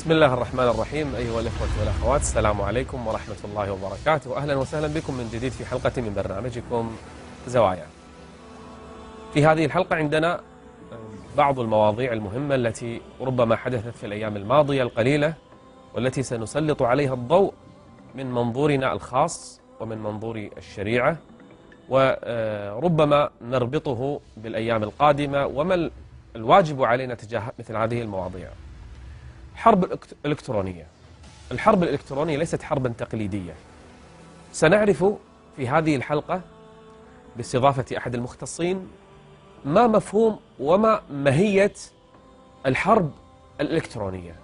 بسم الله الرحمن الرحيم. أيها الإخوة والأخوات، السلام عليكم ورحمة الله وبركاته. أهلا وسهلا بكم من جديد في حلقة من برنامجكم زوايا. في هذه الحلقة عندنا بعض المواضيع المهمة التي ربما حدثت في الأيام الماضية القليلة، والتي سنسلط عليها الضوء من منظورنا الخاص ومن منظور الشريعة، وربما نربطه بالأيام القادمة وما الواجب علينا تجاه مثل هذه المواضيع. حرب إلكترونية. الحرب الإلكترونية ليست حربا تقليدية. سنعرف في هذه الحلقة باستضافة أحد المختصين ما مفهوم وما ماهية الحرب الإلكترونية،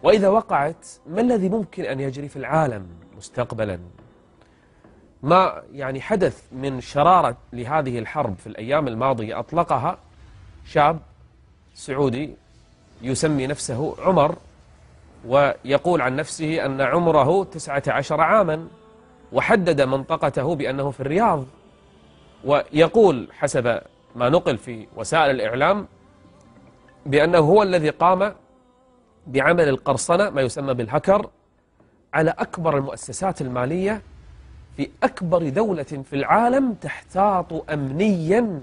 وإذا وقعت ما الذي ممكن أن يجري في العالم مستقبلا. ما يعني حدث من شرارة لهذه الحرب في الأيام الماضية أطلقها شاب سعودي يسمي نفسه عمر، ويقول عن نفسه أن عمره 19 عاما، وحدد منطقته بأنه في الرياض، ويقول حسب ما نقل في وسائل الإعلام بأنه هو الذي قام بعمل القرصنة، ما يسمى بالهكر، على أكبر المؤسسات المالية في أكبر دولة في العالم تحتاط أمنيا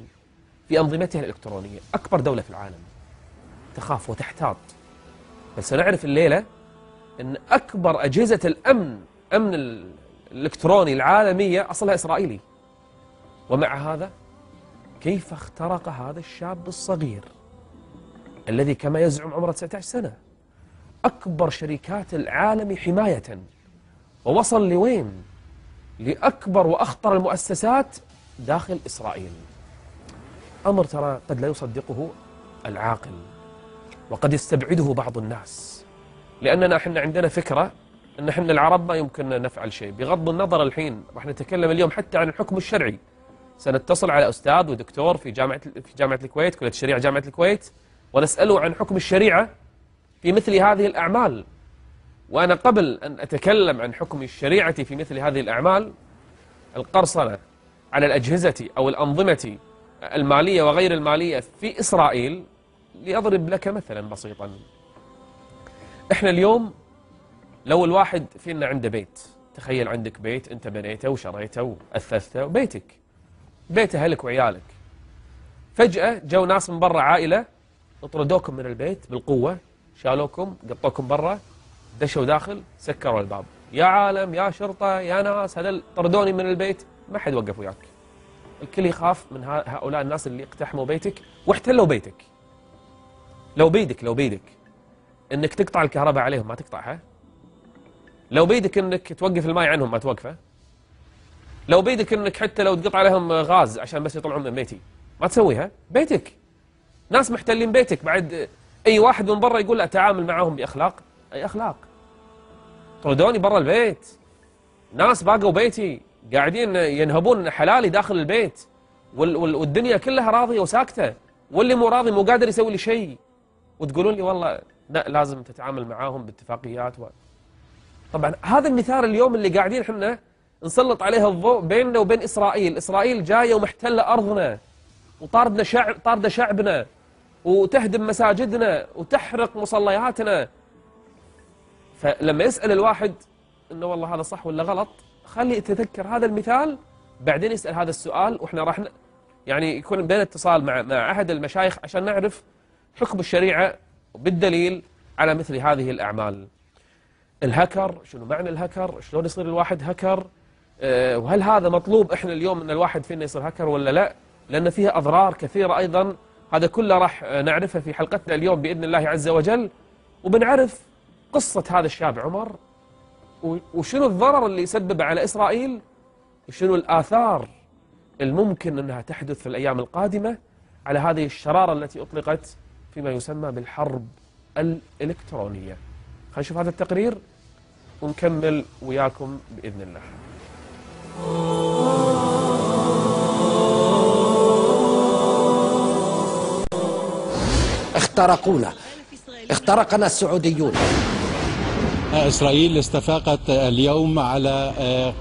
في أنظمتها الإلكترونية. أكبر دولة في العالم تخاف وتحتاط. بل سنعرف الليلة أن أكبر أجهزة الأمن الإلكتروني العالمية أصلها إسرائيلي. ومع هذا كيف اخترق هذا الشاب الصغير الذي كما يزعم عمره 19 سنة أكبر شركات العالم حماية، ووصل لوين؟ لأكبر وأخطر المؤسسات داخل إسرائيل. أمر ترى قد لا يصدقه العاقل، وقد يستبعده بعض الناس، لأننا احنا عندنا فكرة أن احنا العرب ما يمكن نفعل شيء. بغض النظر الحين راح نتكلم اليوم حتى عن الحكم الشرعي. سنتصل على أستاذ ودكتور في جامعة الكويت، كلية الشريعة جامعة الكويت، ونسأله عن حكم الشريعة في مثل هذه الأعمال. وأنا قبل أن أتكلم عن حكم الشريعة في مثل هذه الأعمال، القرصنة على الأجهزة أو الأنظمة المالية وغير المالية في إسرائيل، لأضرب لك مثلا بسيطا. إحنا اليوم لو الواحد فينا عنده بيت، تخيل عندك بيت أنت بنيته وشريته وأثثته، بيت أهلك وعيالك، فجأة جو ناس من برا، عائلة، اطردوكم من البيت بالقوة، شالوكم، قطوكم برا، دشوا داخل، سكروا الباب. يا عالم، يا شرطة، يا ناس، هذا طردوني من البيت، ما حد وقف وياك. الكل يخاف من هؤلاء الناس اللي اقتحموا بيتك واحتلوا بيتك. لو بيدك انك تقطع الكهرباء عليهم ما تقطعها. لو بيدك انك توقف الماء عنهم ما توقفه. لو بيدك انك حتى لو تقطع عليهم غاز عشان بس يطلعون من بيتي ما تسويها. بيتك، ناس محتلين بيتك، بعد اي واحد من برا يقول لا تعامل معهم باخلاق. اي اخلاق؟ طردوني برا البيت، ناس باقوا بيتي قاعدين ينهبون حلالي داخل البيت، والدنيا كلها راضيه وساكته، واللي مو راضي مو قادر يسوي لي شيء، وتقولون لي والله لا لازم تتعامل معاهم باتفاقيات طبعا هذا المثال اليوم اللي قاعدين احنا نسلط عليها الضوء بيننا وبين إسرائيل. إسرائيل جاية ومحتلة أرضنا، طاردة شعبنا، وتهدم مساجدنا، وتحرق مصلياتنا. فلما يسأل الواحد إنه والله هذا صح ولا غلط، خلي يتذكر هذا المثال، بعدين يسأل هذا السؤال، وإحنا راح يعني يكون بين اتصال مع أحد المشايخ عشان نعرف حكم الشريعة بالدليل على مثل هذه الأعمال. الهكر، شنو معنى الهكر؟ شلون يصير الواحد هكر؟ وهل هذا مطلوب احنا اليوم ان الواحد فينا يصير هكر ولا لا؟ لان فيها اضرار كثيره ايضا. هذا كله راح نعرفه في حلقتنا اليوم باذن الله عز وجل، وبنعرف قصه هذا الشاب عمر، وشنو الضرر اللي يسبب على اسرائيل، وشنو الاثار الممكن انها تحدث في الايام القادمه على هذه الشراره التي اطلقت فيما يسمى بالحرب الالكترونيه. خلينا نشوف هذا التقرير ونكمل وياكم بإذن الله. اخترقونا، اخترقنا السعوديون، إسرائيل استفاقت اليوم على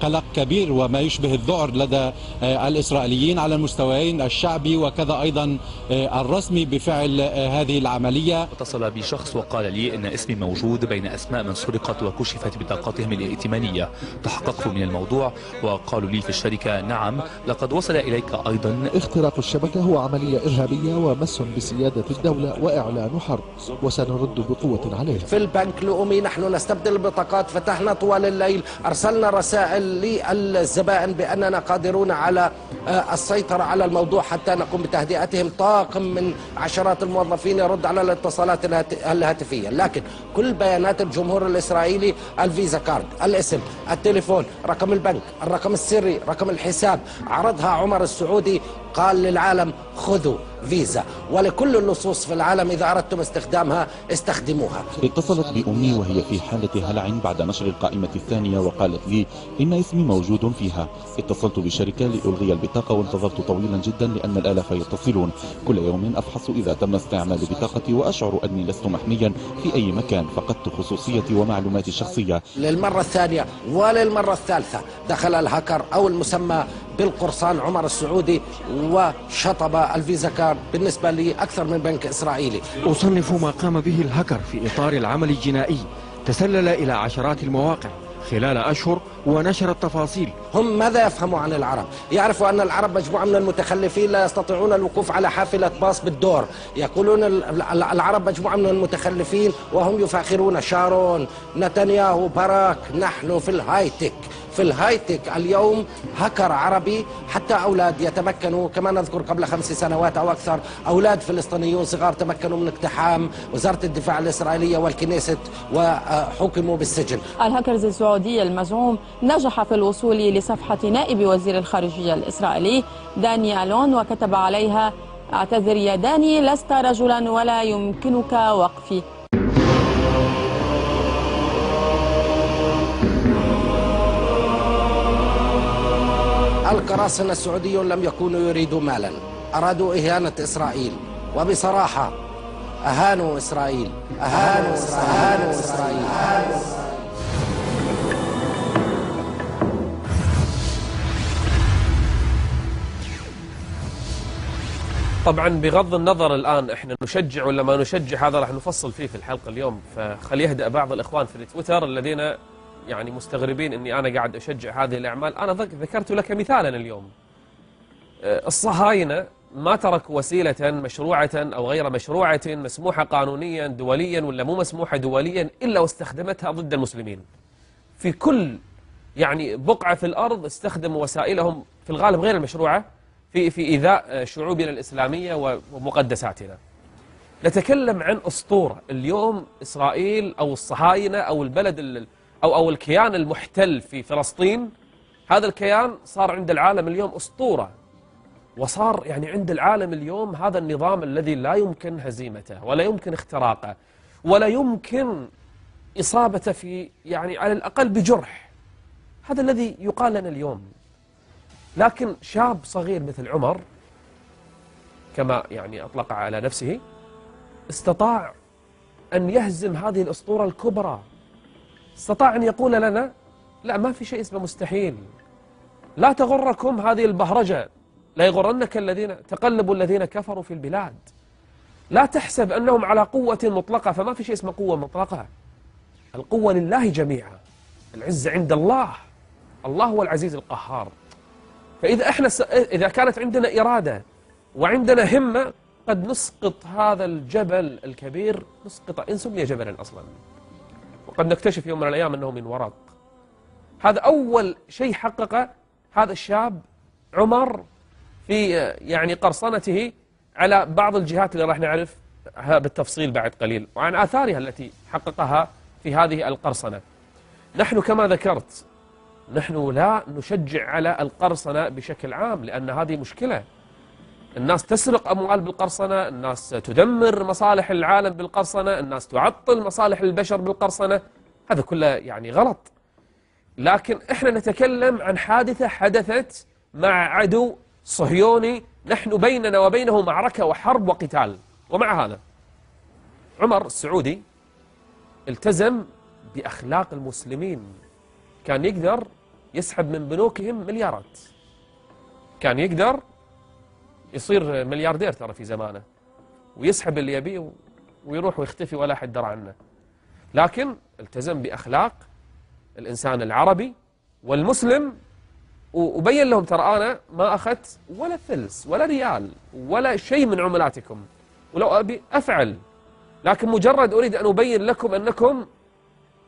قلق كبير وما يشبه الذعر لدى الإسرائيليين على المستويين الشعبي وكذا أيضا الرسمي بفعل هذه العملية. اتصل بي شخص وقال لي إن اسمي موجود بين أسماء من سرقت وكشفت بطاقتهم الائتمانية. تحققت من الموضوع وقالوا لي في الشركة نعم لقد وصل إليك أيضا. اختراق الشبكة هو عملية إرهابية ومس بسيادة الدولة وإعلان حرب وسنرد بقوة عليه. في البنك الأممي نحن نستبدل البطاقات، فتحنا طوال الليل، أرسلنا رسائل للزبائن بأننا قادرون على السيطرة على الموضوع حتى نقوم بتهدئتهم. طاقم من عشرات الموظفين يرد على الاتصالات الهاتفية، لكن كل بيانات الجمهور الإسرائيلي، الفيزا كارد، الاسم، التليفون، رقم البنك، الرقم السري، رقم الحساب، عرضها عمر السعودي، قال للعالم خذوا فيزا، ولكل اللصوص في العالم إذا أردتم استخدامها استخدموها. اتصلت بأمي وهي في حالة هلع بعد نشر القائمة الثانية وقالت لي إن اسمي موجود فيها. اتصلت بالشركة لألغي البطاقة وانتظرت طويلا جدا لأن الآلاف يتصلون. كل يوم أفحص إذا تم استعمال بطاقتي وأشعر أني لست محميا في أي مكان، فقدت خصوصيتي ومعلوماتي الشخصية. للمرة الثانية وللمرة الثالثة دخل الهاكر أو المسمى بالقرصان عمر السعودي وشطب الفيزا كارد بالنسبة لأكثر من بنك إسرائيلي. أصنف ما قام به الهاكر في إطار العمل الجنائي. تسلل إلى عشرات المواقع خلال أشهر ونشر التفاصيل. هم ماذا يفهموا عن العرب؟ يعرفوا أن العرب مجموعة من المتخلفين لا يستطيعون الوقوف على حافلة باص بالدور. يقولون العرب مجموعة من المتخلفين وهم يفاخرون شارون، نتنياهو، باراك. نحن في الهايتك. في الهايتك اليوم هاكر عربي، حتى أولاد يتمكنوا، كما نذكر قبل 5 سنوات أو أكثر، أولاد فلسطينيون صغار تمكنوا من اقتحام وزارة الدفاع الإسرائيلية والكنيست وحكموا بالسجن. الهاكرز السعودي المزعوم نجح في الوصول لصفحة نائب وزير الخارجية الإسرائيلي داني ألون وكتب عليها: اعتذر يا داني، لست رجلا ولا يمكنك وقفي. القراصنة السعوديون لم يكونوا يريدوا مالا، أرادوا إهانة إسرائيل، وبصراحة أهانوا إسرائيل. أهانوا إسرائيل. طبعا بغض النظر الآن احنا نشجع ولا ما نشجع، هذا راح نفصل فيه في الحلقة اليوم، فخلي يهدأ بعض الإخوان في التويتر الذين يعني مستغربين اني انا قاعد اشجع هذه الاعمال. انا ذكرت لك مثالا اليوم. الصهاينة ما تركوا وسيلة مشروعة او غير مشروعة مسموحة قانونيا دوليا ولا مو مسموحة دوليا الا واستخدمتها ضد المسلمين. في كل يعني بقعة في الارض استخدموا وسائلهم في الغالب غير المشروعة في ايذاء شعوبنا الاسلامية ومقدساتنا. نتكلم عن اسطورة اليوم. اسرائيل او الصهاينة او البلد أو الكيان المحتل في فلسطين، هذا الكيان صار عند العالم اليوم أسطورة، وصار يعني عند العالم اليوم هذا النظام الذي لا يمكن هزيمته ولا يمكن اختراقه ولا يمكن إصابته في يعني على الأقل بجرح. هذا الذي يقال لنا اليوم. لكن شاب صغير مثل عمر كما يعني أطلق على نفسه استطاع أن يهزم هذه الأسطورة الكبرى. استطاع أن يقول لنا لا، ما في شيء اسمه مستحيل، لا تغركم هذه البهرجة، لا يغرنك الذين تقلبوا الذين كفروا في البلاد، لا تحسب أنهم على قوة مطلقة، فما في شيء اسمه قوة مطلقة، القوة لله جميعا، العزة عند الله، الله هو العزيز القهار. فإذا إذا كانت عندنا إرادة وعندنا همة قد نسقط هذا الجبل الكبير، نسقط إن سمي جبلا أصلا، وقد نكتشف يوم من الأيام أنه من ورق. هذا أول شيء حققه هذا الشاب عمر في يعني قرصنته على بعض الجهات اللي راح نعرفها بالتفصيل بعد قليل، وعن آثارها التي حققها في هذه القرصنة. نحن كما ذكرت نحن لا نشجع على القرصنة بشكل عام، لأن هذه مشكلة. الناس تسرق أموال بالقرصنة، الناس تدمر مصالح العالم بالقرصنة، الناس تعطل مصالح البشر بالقرصنة، هذا كله يعني غلط. لكن احنا نتكلم عن حادثة حدثت مع عدو صهيوني، نحن بيننا وبينه معركة وحرب وقتال. ومع هذا عمر السعودي التزم بأخلاق المسلمين كان يقدر يسحب من بنوكهم مليارات، كان يقدر يصير ملياردير ترى في زمانه، ويسحب اللي يبيه ويروح ويختفي ولا حد درى عنه، لكن التزم بأخلاق الإنسان العربي والمسلم، وبين لهم ترى أنا ما أخذت ولا فلس ولا ريال ولا شيء من عملاتكم، ولو أبي أفعل، لكن مجرد أريد أن أبين لكم أنكم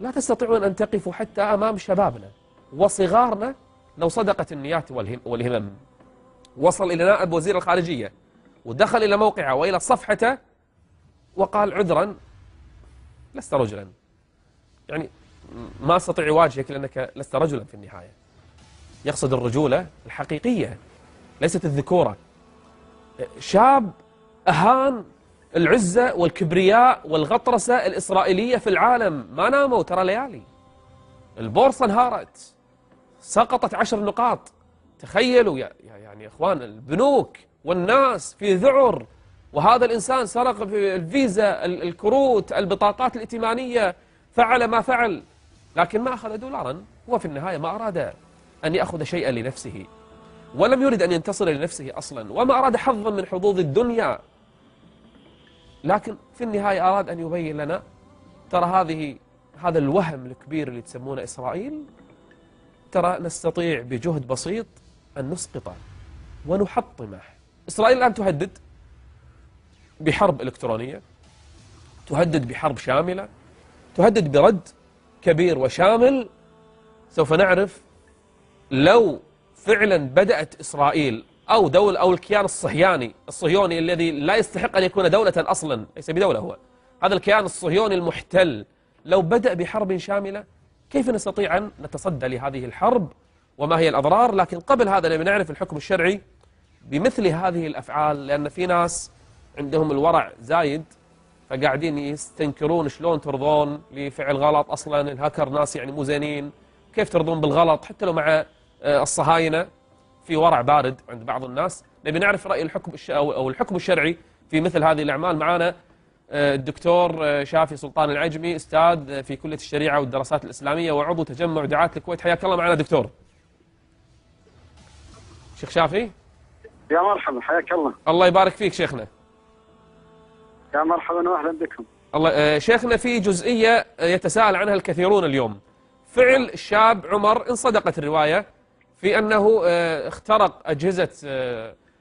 لا تستطيعون أن تقفوا حتى أمام شبابنا وصغارنا لو صدقت النيات والهمم. وصل إلى نائب وزير الخارجية ودخل إلى موقعه وإلى صفحته وقال عذرا لست رجلا، يعني ما أستطيع أواجهك لأنك لست رجلا في النهاية. يقصد الرجولة الحقيقية ليست الذكورة. شاب أهان العزة والكبرياء والغطرسة الإسرائيلية في العالم، ما ناموا ترى ليالي، البورصة انهارت، سقطت 10 نقاط. تخيلوا يعني إخوان، البنوك والناس في ذعر، وهذا الإنسان سرق في الفيزا، الكروت، البطاقات الائتمانية، فعل ما فعل، لكن ما أخذ دولارا. هو في النهاية ما أراد أن يأخذ شيئا لنفسه، ولم يرد أن ينتصر لنفسه أصلا، وما أراد حظا من حظوظ الدنيا، لكن في النهاية أراد أن يبين لنا ترى هذا الوهم الكبير اللي تسمونه إسرائيل، ترى نستطيع بجهد بسيط أن نسقطه ونحطمه. إسرائيل الآن تهدد بحرب إلكترونية، تهدد بحرب شاملة، تهدد برد كبير وشامل. سوف نعرف لو فعلا بدأت إسرائيل أو دولة أو الكيان الصهيوني الذي لا يستحق أن يكون دولة أصلا، ليس بدولة هو، هذا الكيان الصهيوني المحتل، لو بدأ بحرب شاملة كيف نستطيع أن نتصدى لهذه الحرب وما هي الأضرار؟ لكن قبل هذا نبي نعرف الحكم الشرعي بمثل هذه الأفعال، لأن في ناس عندهم الورع زايد فقاعدين يستنكرون شلون ترضون لفعل غلط. أصلا الهاكر ناس يعني مو زينين، كيف ترضون بالغلط حتى لو مع الصهاينة؟ في ورع بارد عند بعض الناس. نبي نعرف رأي الحكم أو الحكم الشرعي في مثل هذه الأعمال. معنا الدكتور شافي سلطان العجمي، أستاذ في كلية الشريعة والدراسات الإسلامية وعضو تجمع دعاة الكويت. حياك الله معنا دكتور. شيخ شافي، يا مرحبا، حياك الله. الله يبارك فيك شيخنا. يا مرحبا واهلا بكم. الله. شيخنا، في جزئية يتساءل عنها الكثيرون اليوم، فعل الشاب عمر إن صدقت الرواية في أنه اخترق أجهزة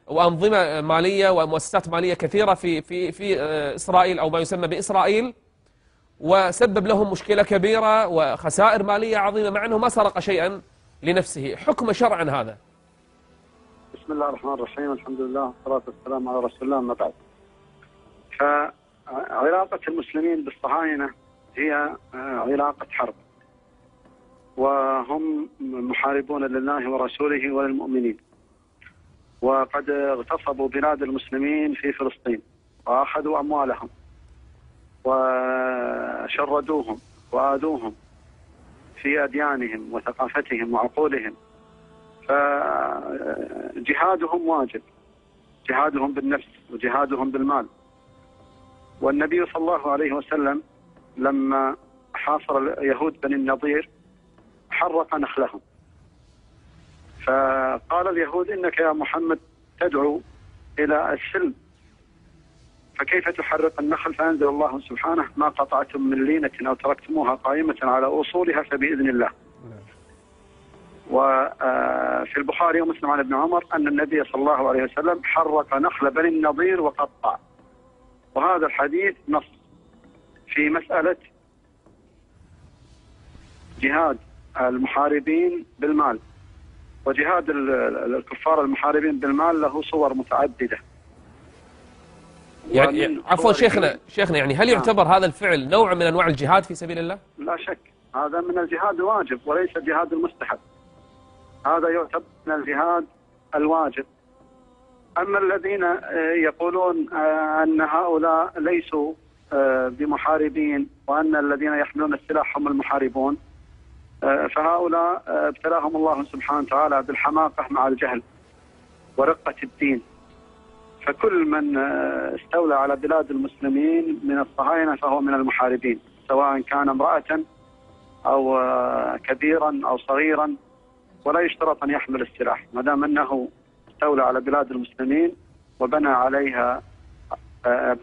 وأنظمة مالية ومؤسسات مالية كثيرة في إسرائيل أو ما يسمى بإسرائيل، وسبب لهم مشكلة كبيرة وخسائر مالية عظيمة مع أنه ما سرق شيئا لنفسه. حكم شرعا هذا؟ بسم الله الرحمن الرحيم، الحمد لله والصلاة والسلام على رسول الله، أما بعد. فعلاقة المسلمين بالصهاينة هي علاقة حرب، وهم محاربون لله ورسوله وللمؤمنين، وقد اغتصبوا بلاد المسلمين في فلسطين وأخذوا أموالهم وشردوهم وآذوهم في أديانهم وثقافتهم وعقولهم. فجهادهم واجب، جهادهم بالنفس وجهادهم بالمال. والنبي صلى الله عليه وسلم لما حاصر يهود بني النضير حرق نخلهم، فقال اليهود إنك يا محمد تدعو إلى السلم، فكيف تحرق النخل؟ فأنزل الله سبحانه ما قطعتم من لينة أو تركتموها قائمة على أصولها فبإذن الله. وفي البخاري ومسلم عن ابن عمر أن النبي صلى الله عليه وسلم حرق نخل بني النضير وقطع. وهذا الحديث نص في مسألة جهاد المحاربين بالمال، وجهاد الكفار المحاربين بالمال له صور متعددة. يعني عفوا شيخنا يعني هل يعتبر هذا الفعل نوع من أنواع الجهاد في سبيل الله؟ لا شك، هذا من الجهاد الواجب وليس الجهاد المستحب، هذا يعتبر من الجهاد الواجب. أما الذين يقولون أن هؤلاء ليسوا بمحاربين وأن الذين يحملون السلاح هم المحاربون، فهؤلاء ابتلاهم الله سبحانه وتعالى بالحماقة مع الجهل ورقة الدين. فكل من استولى على بلاد المسلمين من الصهاينة فهو من المحاربين، سواء كان امرأة أو كبيرا أو صغيرا، ولا يشترط أن يحمل السلاح ما دام أنه استولى على بلاد المسلمين وبنى عليها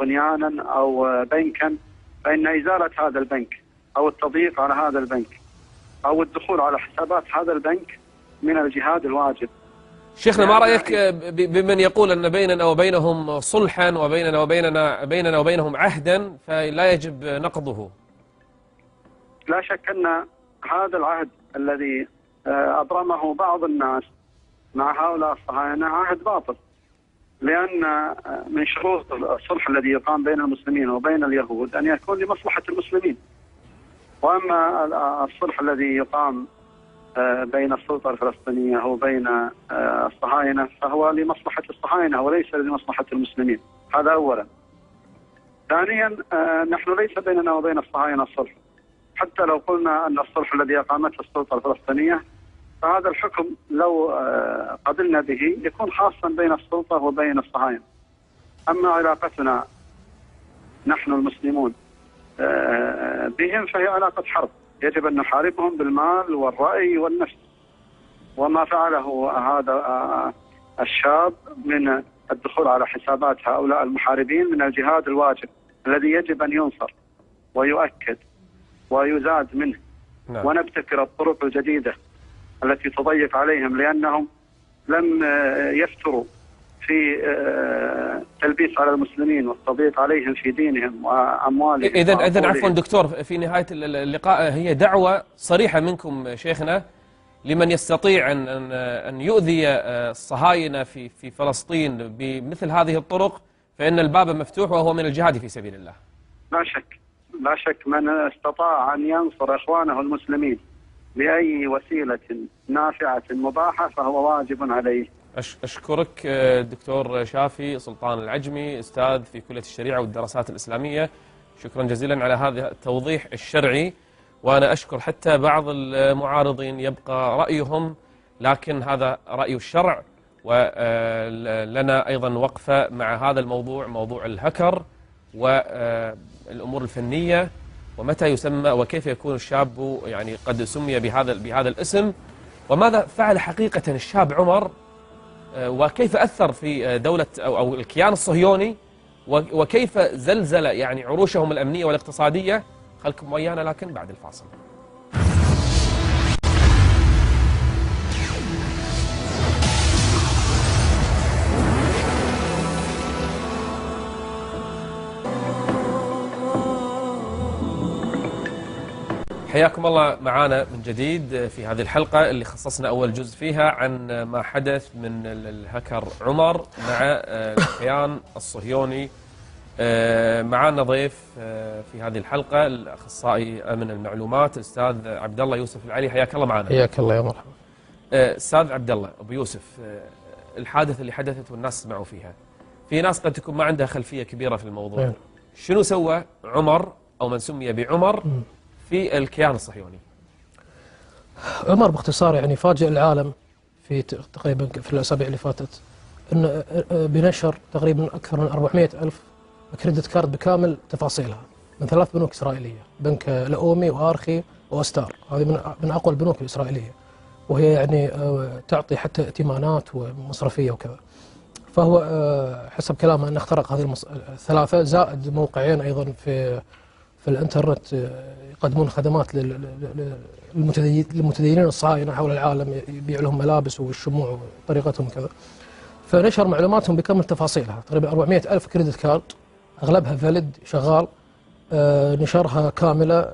بنيانا أو بنكا، فإن إزالة هذا البنك أو التضييق على هذا البنك أو الدخول على حسابات هذا البنك من الجهاد الواجب. شيخنا ما رأيك بمن يقول أن بيننا وبينهم صلحا وبيننا وبينهم عهدا فلا يجب نقضه؟ لا شك أن هذا العهد الذي أبرمه بعض الناس مع هؤلاء الصهاينة عهد باطل، لأن من شروط الصلح الذي يقام بين المسلمين وبين اليهود أن يكون لمصلحة المسلمين، وأما الصلح الذي يقام بين السلطة الفلسطينية وبين الصهاينة فهو لمصلحة الصهاينة وليس لمصلحة المسلمين. هذا أولا. ثانيا نحن ليس بيننا وبين الصهاينة الصلح، حتى لو قلنا أن الصلح الذي أقامته السلطة الفلسطينية فهذا الحكم لو قبلنا به يكون خاصا بين السلطة وبين الصهاينة. أما علاقتنا نحن المسلمون بهم فهي علاقة حرب، يجب أن نحاربهم بالمال والرأي والنفس، وما فعله هذا الشاب من الدخول على حسابات هؤلاء المحاربين من الجهاد الواجب الذي يجب أن ينصر ويؤكد ويزاد منه. نعم. ونبتكر الطرق الجديدة التي تضيق عليهم، لأنهم لم يفتروا في تلبيس على المسلمين والتضييق عليهم في دينهم وأموالهم. إذن عفوا دكتور، في نهاية اللقاء هي دعوة صريحة منكم شيخنا لمن يستطيع أن يؤذي الصهاينة في فلسطين بمثل هذه الطرق، فإن الباب مفتوح وهو من الجهاد في سبيل الله. لا شك من استطاع أن ينصر إخوانه المسلمين بأي وسيلة نافعة مباحة فهو واجب عليه. أشكرك دكتور شافي سلطان العجمي، أستاذ في كلية الشريعة والدراسات الإسلامية، شكرا جزيلا على هذا التوضيح الشرعي. وأنا أشكر حتى بعض المعارضين يبقى رأيهم، لكن هذا رأي الشرع، ولنا أيضا وقفة مع هذا الموضوع، موضوع الهكر والأمور الفنية، ومتى يسمى وكيف يكون الشاب يعني قد سمي بهذا الاسم، وماذا فعل حقيقة الشاب عمر، وكيف أثر في دولة أو الكيان الصهيوني، وكيف زلزل يعني عروشهم الأمنية والاقتصادية. خلكم ويانا لكن بعد الفاصل. حياكم الله معنا من جديد في هذه الحلقة اللي خصصنا أول جزء فيها عن ما حدث من الهكر عمر مع الكيان الصهيوني. معنا ضيف في هذه الحلقة الأخصائي أمن المعلومات الأستاذ عبد الله يوسف العلي. حياك الله معنا. حياك الله يا مرحبا. أستاذ عبد الله أبو يوسف، الحادثة اللي حدثت والناس سمعوا فيها، في ناس قد تكون ما عندها خلفية كبيرة في الموضوع. شنو سوى عمر أو من سمي بعمر في الكيان الصهيوني؟ عمر باختصار يعني فاجئ العالم في تقريبا في الأسابيع اللي فاتت إن بنشر تقريبا أكثر من 400,000 كريدت كارد بكامل تفاصيلها من 3 بنوك إسرائيلية، بنك لأومي وآرخي وأستار. هذه من أقوى البنوك الإسرائيلية، وهي يعني تعطي حتى ائتمانات ومصرفية وكذا. فهو حسب كلامه أنه اخترق هذه الثلاثة، زائد موقعين أيضا في الانترنت يقدمون خدمات للمتدينين الصهاينة حول العالم، يبيع لهم ملابس والشموع وطريقتهم كذا. فنشر معلوماتهم بكامل تفاصيلها، تقريبا 400,000 كريدت كارد أغلبها فاليد شغال، نشرها كاملة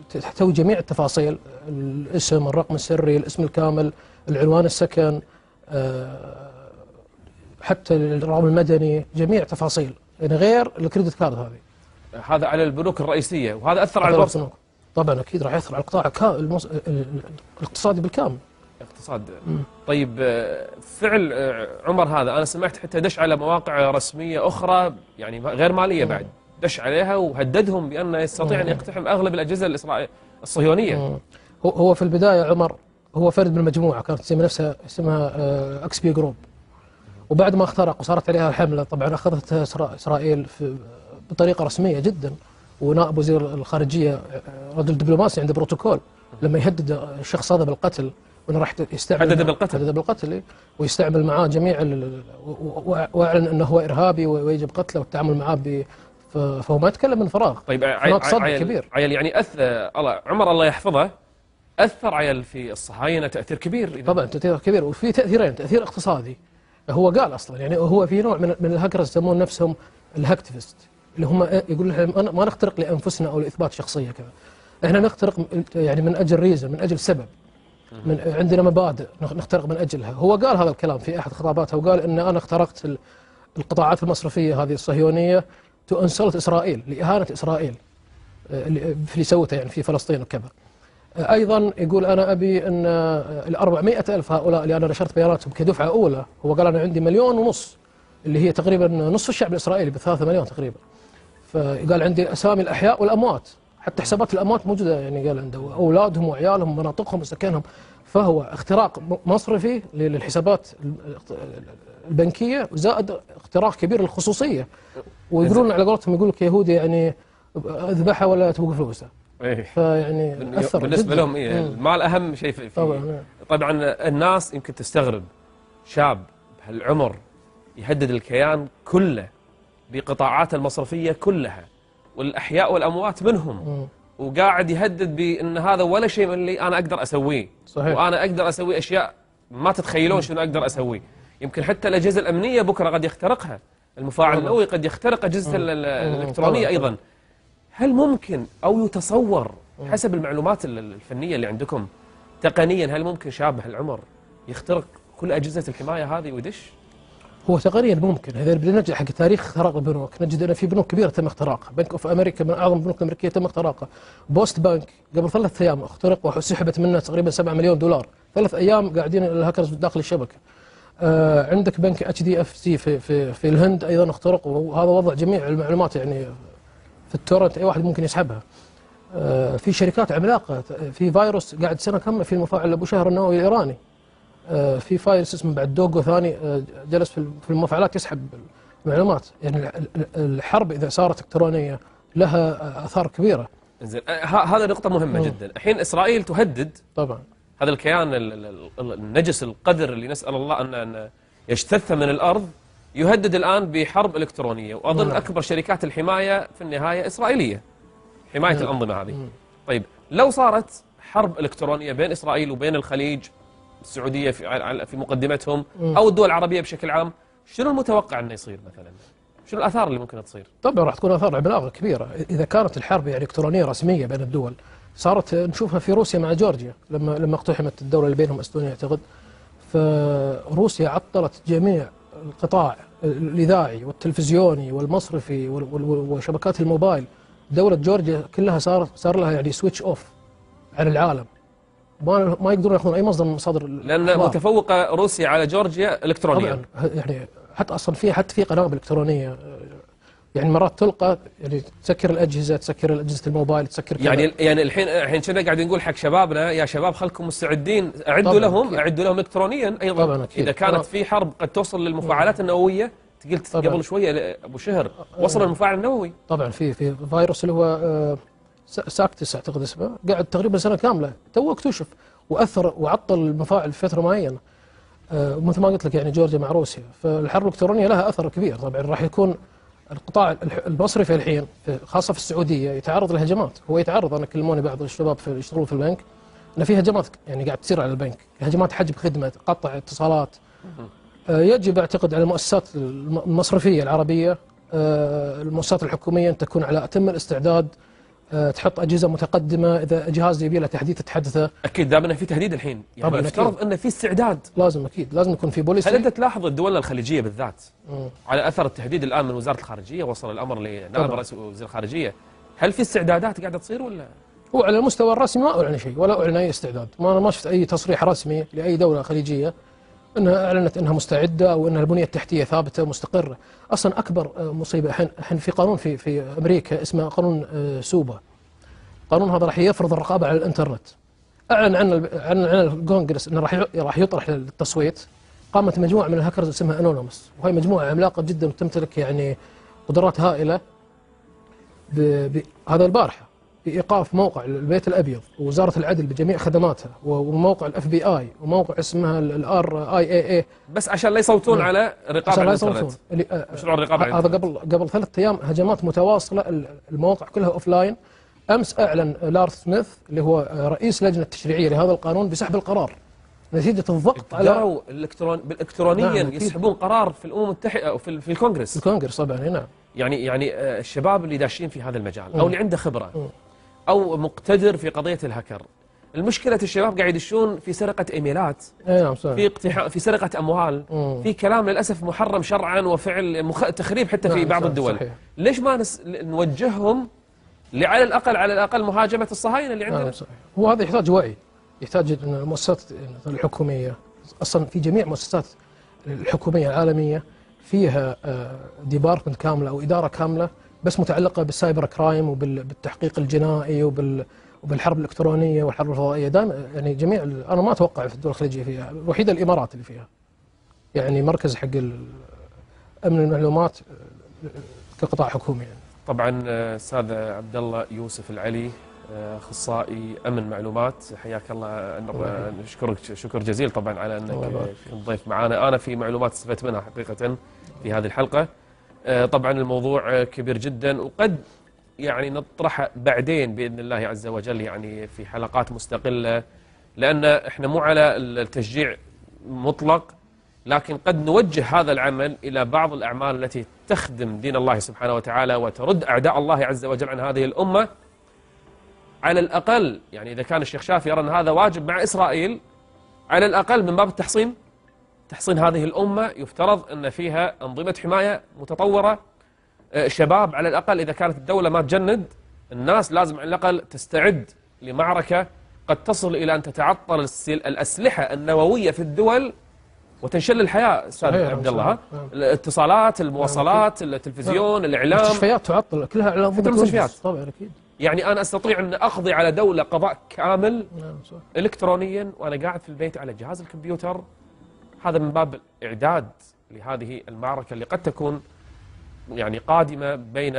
تحتوي جميع التفاصيل، الاسم، الرقم السري، الاسم الكامل، العنوان السكن، حتى الرقم المدني، جميع تفاصيل، يعني غير الكريدت كارد هذه. هذا على البنوك الرئيسية، وهذا أثر على البورصة. طبعا أكيد راح يأثر على القطاع الاقتصادي بالكامل. اقتصاد. طيب فعل عمر هذا أنا سمعت حتى دش على مواقع رسمية أخرى يعني غير مالية بعد، دش عليها وهددهم بأن يستطيع أن يقتحم أغلب الأجهزة الصهيونية. هو في البداية عمر هو فرد من المجموعة كانت تسمي نفسها اسمها اكس بي جروب، وبعد ما اخترق وصارت عليها حملة طبعا أخذتها إسرائيل بطريقة رسمية جدا، ونائب وزير الخارجية رجل دبلوماسي عنده بروتوكول لما يهدد الشخص هذا بالقتل وانه راح يستعمل هدد بالقتل ويستعمل معاه جميع واعلن انه هو ارهابي ويجب قتله والتعامل معاه فهو ما يتكلم من فراغ. طيب عيل كبير، عيل يعني عمر الله يحفظه اثر عيل في الصهاينه تاثير كبير. طبعا تاثير كبير، وفي تاثيرين، تاثير اقتصادي. هو قال اصلا يعني هو في نوع من الهاكرز يسمون نفسهم الهاكتيفست، اللي هم يقول ما نخترق لانفسنا او لاثبات شخصيه كذا، احنا نخترق يعني من اجل ريزن، من اجل سبب، عندنا مبادئ نخترق من اجلها. هو قال هذا الكلام في احد خطاباته، وقال ان انا اخترقت القطاعات المصرفيه هذه الصهيونيه تو انسلت اسرائيل، لاهانه اسرائيل اللي سوته يعني في فلسطين وكذا. ايضا يقول انا ابي ان ال 400,000 هؤلاء اللي انا نشرت بياناتهم كدفعه اولى، هو قال انا عندي 1.5 مليون اللي هي تقريبا نصف الشعب الاسرائيلي ب3 مليون تقريبا. فقال عندي اسامي الاحياء والاموات، حتى حسابات الاموات موجوده، يعني قال عنده اولادهم وعيالهم ومناطقهم وسكنهم. فهو اختراق مصرفي للحسابات البنكيه، زائد اختراق كبير للخصوصيه. ويقولون على قولتهم، يقول لك يهودي يعني اذبحها ولا تبقى فلوسه. فيعني اثر بالنسبه لهم المال اهم شيء في طبعا الناس يمكن تستغرب شاب بهالعمر يهدد الكيان كله بقطاعات المصرفيه كلها والاحياء والاموات منهم، وقاعد يهدد بان هذا ولا شيء من اللي انا اقدر اسويه. صحيح. وانا اقدر اسوي اشياء ما تتخيلون شنو اقدر اسوي. يمكن حتى الاجهزه الامنيه بكره قد يخترقها، المفاعل النووي قد يخترق اجهزه الالكترونيه ايضا. هل ممكن او يتصور حسب المعلومات الفنيه اللي عندكم تقنيا، هل ممكن شاب بهالعمر يخترق كل اجهزه الحمايه هذه ويدش؟ هو تقنيا ممكن. اذا بدنا نرجع حق تاريخ اختراق البنوك نجد ان في بنوك كبيره تم اختراقها. بنك اوف امريكا من اعظم البنوك الامريكيه تم اختراقها. بوست بانك قبل 3 ايام اخترق وسحبت منه تقريبا 7 مليون دولار. 3 ايام قاعدين الهاكرز داخل الشبكه. عندك بنك HDFC في الهند ايضا اخترق، وهذا وضع جميع المعلومات يعني في التورنت، اي واحد ممكن يسحبها. في شركات عملاقه، في فيروس قاعد سنه كامله في المفاعل ابو شهر النووي الايراني. في فايروس اسمه بعد دوغو ثاني جلس في المفاعلات يسحب المعلومات. يعني الحرب اذا صارت الكترونيه لها اثار كبيره. زين، هذا نقطه مهمه جدا. الحين اسرائيل تهدد طبعا هذا الكيان النجس القذر اللي نسال الله ان يجتث من الارض، يهدد الان بحرب الكترونيه، واظن اكبر شركات الحمايه في النهايه اسرائيليه، حمايه الانظمه هذه. طيب لو صارت حرب الكترونيه بين اسرائيل وبين الخليج، السعوديه في مقدمتهم او الدول العربيه بشكل عام، شنو المتوقع انه يصير مثلا؟ شنو الاثار اللي ممكن تصير؟ طبعا راح تكون اثار عملاقه كبيره اذا كانت الحرب يعني الكترونيه رسميه بين الدول. صارت نشوفها في روسيا مع جورجيا لما اقتحمت الدوله اللي بينهم استونيا اعتقد. فروسيا عطلت جميع القطاع الاذاعي والتلفزيوني والمصرفي وشبكات الموبايل. دوله جورجيا كلها صار لها يعني سويتش اوف عن العالم، ما يقدرون ياخذون اي مصدر من مصادر لان متفوقه روسيا على جورجيا الكترونيا. طبعا يعني حتى اصلا في قنابل الكترونيه يعني مرات تلقى، يعني تسكر الاجهزه، تسكر اجهزه الموبايل، تسكر يعني الحين كنا قاعدين نقول حق شبابنا يا شباب خلكم مستعدين، اعدوا لهم الكترونيا ايضا. طبعا أكيد. اذا كانت في حرب قد توصل للمفاعلات النوويه. قلت قبل شويه ابو شهر وصل المفاعل النووي. طبعا في فيروس اللي هو ساكتس اعتقد اسمه، قاعد تقريبا سنه كامله تو اكتشف واثر وعطل المفاعل في فتره معينه. مثل ما قلت لك يعني جورجيا مع روسيا، فالحرب الالكترونيه لها اثر كبير. طبعا راح يكون القطاع المصرفي الحين خاصه في السعوديه يتعرض لهجمات. هو يتعرض، انا كلموني بعض الشباب يشتغلون في البنك ان في هجمات يعني قاعد تصير على البنك، هجمات حجب خدمه، قطع اتصالات. يجب اعتقد على المؤسسات المصرفيه العربيه، المؤسسات الحكوميه ان تكون على اتم الاستعداد، تحط اجهزه متقدمه، اذا جهاز يبي له تحديث تحدثه. اكيد دام انه في تهديد الحين، يعني طبعا يفترض انه في استعداد. لازم اكيد لازم يكون في بوليسي. هل انت تلاحظ الدول الخليجيه بالذات على اثر التهديد الان من وزاره الخارجيه، وصل الامر لنائب رئيس وزير الخارجيه، هل في استعدادات قاعده تصير ولا؟ هو على المستوى الرسمي ما اعلن شيء ولا اعلن اي استعداد. ما شفت اي تصريح رسمي لاي دوله خليجيه انها اعلنت انها مستعده او ان البنيه التحتيه ثابته ومستقره. اصلا اكبر مصيبه الحين في قانون في امريكا اسمه قانون سوبا. القانون هذا راح يفرض الرقابه على الانترنت. اعلن عن الكونغرس انه راح يطرح للتصويت. قامت مجموعه من الهاكرز اسمها انونيموس، وهي مجموعه عملاقه جدا وتمتلك يعني قدرات هائله. هذا البارحه بإيقاف موقع البيت الأبيض ووزارة العدل بجميع خدماتها وموقع الFBI وموقع اسمها RIAA، بس عشان لا يصوتون على رقابة الانترنت. مشروع الرقابة على هذا قبل 3 أيام هجمات متواصلة، المواقع كلها أوفلاين. أمس أعلن لارث سميث اللي هو رئيس لجنة التشريعية لهذا القانون بسحب القرار نتيجة الضغط على بالإلكترونيا يسحبون قرار في الأمم المتحدة أو في الكونغرس. الكونغرس طبعا. نعم. يعني الشباب اللي داشين في هذا المجال أو اللي عنده خبرة أو مقتدر في قضية الهكر، المشكلة الشباب قاعد يدشون في سرقة إيميلات، في سرقة أموال، في كلام للأسف محرم شرعا وفعل تخريب حتى في بعض الدول. صحيح. ليش ما نوجههم على الأقل مهاجمة الصهاينة اللي عندنا؟ صحيح. هو هذا يحتاج وعي، يحتاج أن المؤسسات الحكومية، أصلا في جميع المؤسسات الحكومية العالمية فيها ديبارتمنت كاملة أو إدارة كاملة بس متعلقة بالسايبر كرايم وبالتحقيق الجنائي وبالحرب الإلكترونية والحرب الفضائية. دائما يعني أنا ما أتوقع في الدول الخليجية فيها، الوحيدة الإمارات اللي فيها يعني مركز حق أمن المعلومات كقطاع حكومي يعني. طبعا أستاذ عبد الله يوسف العلي، اخصائي امن معلومات، حياك الله. نشكرك شكر جزيل طبعا على انك كنت ضيف معنا. انا في معلومات استفدت منها حقيقه في هذه الحلقه. طبعا الموضوع كبير جدا وقد يعني نطرحه بعدين باذن الله عز وجل يعني في حلقات مستقله، لان احنا مو على التشجيع مطلق، لكن قد نوجه هذا العمل الى بعض الاعمال التي تخدم دين الله سبحانه وتعالى وترد اعداء الله عز وجل عن هذه الامه. على الأقل يعني إذا كان الشيخ شافي يرى أن هذا واجب مع إسرائيل، على الأقل من باب تحصين هذه الأمة، يفترض أن فيها أنظمة حماية متطورة، شباب على الأقل إذا كانت الدولة ما تجند الناس لازم على الأقل تستعد لمعركة قد تصل إلى أن تتعطل الأسلحة النووية في الدول وتنشل الحياة. أستاذ عبد الله، الاتصالات، المواصلات، التلفزيون، الإعلام، المستشفيات تعطل كلها على أنظمة المستشفيات. طبعا أكيد. يعني أنا أستطيع أن أقضي على دولة قضاء كامل إلكترونيا وأنا قاعد في البيت على جهاز الكمبيوتر. هذا من باب الإعداد لهذه المعركة اللي قد تكون يعني قادمة بين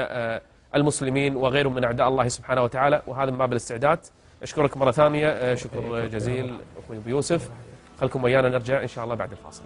المسلمين وغيرهم من أعداء الله سبحانه وتعالى، وهذا من باب الاستعداد. أشكرك مرة ثانية شكر جزيل أخوي أبو يوسف. خلكم ويانا نرجع إن شاء الله بعد الفاصل.